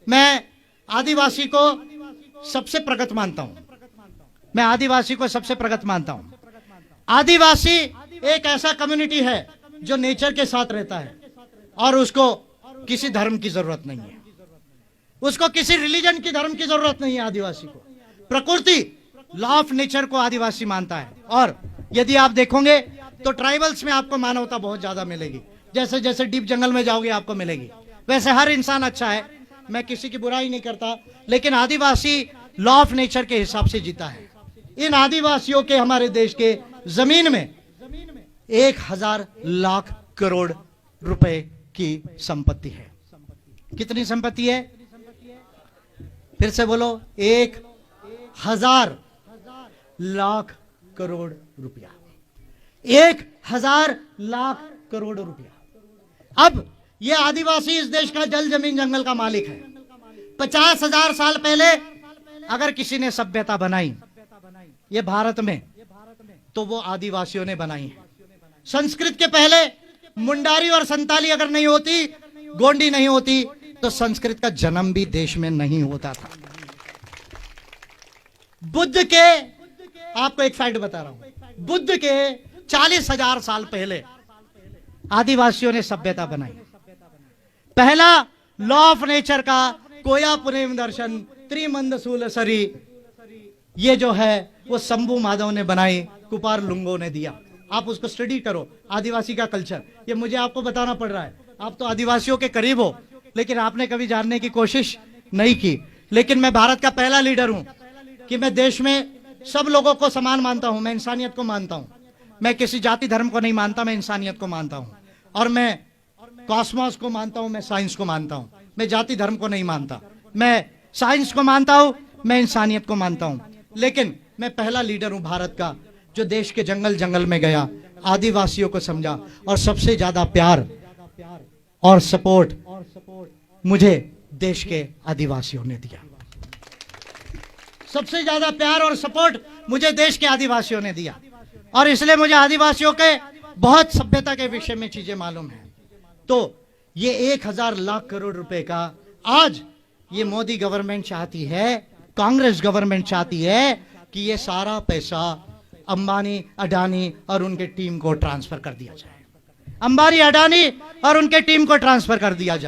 मैं आदिवासी को सबसे प्रगत मानता हूं। मैं आदिवासी को सबसे प्रगत मानता हूं। आदिवासी एक ऐसा कम्युनिटी है जो नेचर के साथ रहता है और उसको किसी धर्म की जरूरत नहीं है, उसको किसी रिलीजन की धर्म की जरूरत नहीं है। आदिवासी को प्रकृति, लॉ ऑफ नेचर को आदिवासी मानता है। और यदि आप देखोगे तो ट्राइबल्स में आपको मानवता बहुत ज्यादा मिलेगी। जैसे जैसे डीप जंगल में जाओगे आपको मिलेगी। वैसे हर इंसान अच्छा है, मैं किसी की बुराई नहीं करता, लेकिन आदिवासी लॉ ऑफ नेचर के हिसाब से जीता है। इन आदिवासियों के हमारे देश के जमीन में 1000 लाख करोड़ रुपए की संपत्ति है। कितनी संपत्ति है? फिर से बोलो, 1000 लाख करोड़ रुपया। 1000 लाख करोड़ रुपया। अब यह आदिवासी इस देश का जल जमीन जंगल का मालिक है। 50,000 साल पहले अगर किसी ने सभ्यता बनाई ये भारत में, तो वो आदिवासियों ने बनाई है। संस्कृत के पहले मुंडारी और संताली अगर नहीं होती, गोंडी नहीं होती, तो संस्कृत का जन्म भी देश में नहीं होता था। बुद्ध के, आपको एक फैक्ट बता रहा हूं, बुद्ध के 40,000 साल पहले आदिवासियों ने सभ्यता बनाई। पहला लॉ ऑफ नेचर का कोया पुनेम दर्शन त्रिमंद सूलसरी, ये जो है वो शंभू माधव ने बनाई, कुपार लुंगो ने दिया। आप उसको स्टडी करो, आदिवासी का कल्चर। ये मुझे आपको बताना पड़ रहा है, आप तो आदिवासियों के करीब हो, लेकिन आपने कभी जानने की कोशिश नहीं की। लेकिन मैं भारत का पहला लीडर हूं कि मैं देश में सब लोगों को समान मानता हूं। मैं इंसानियत को मानता हूं। मैं किसी जाति धर्म को नहीं मानता, मैं इंसानियत को मानता हूं। और मैं कॉस्मोस को मानता हूं, मैं साइंस को मानता हूं। मैं जाति धर्म को नहीं मानता, मैं साइंस को मानता हूं, मैं इंसानियत को मानता हूं। लेकिन मैं पहला लीडर हूं भारत का जो देश के जंगल जंगल में गया, आदिवासियों को समझा, और सबसे ज्यादा प्यार और सपोर्ट मुझे देश के आदिवासियों ने दिया। सबसे ज्यादा प्यार और सपोर्ट मुझे देश के आदिवासियों ने दिया, और इसलिए मुझे आदिवासियों के बहुत सभ्यता के विषय में चीजें मालूम है। तो ये 1000 लाख करोड़ रुपए का आज ये मोदी गवर्नमेंट चाहती है, कांग्रेस गवर्नमेंट चाहती है कि ये सारा पैसा अंबानी, अडानी और उनके टीम को ट्रांसफर कर दिया जाए। अंबानी, अडानी और उनके टीम को ट्रांसफर कर दिया जाए।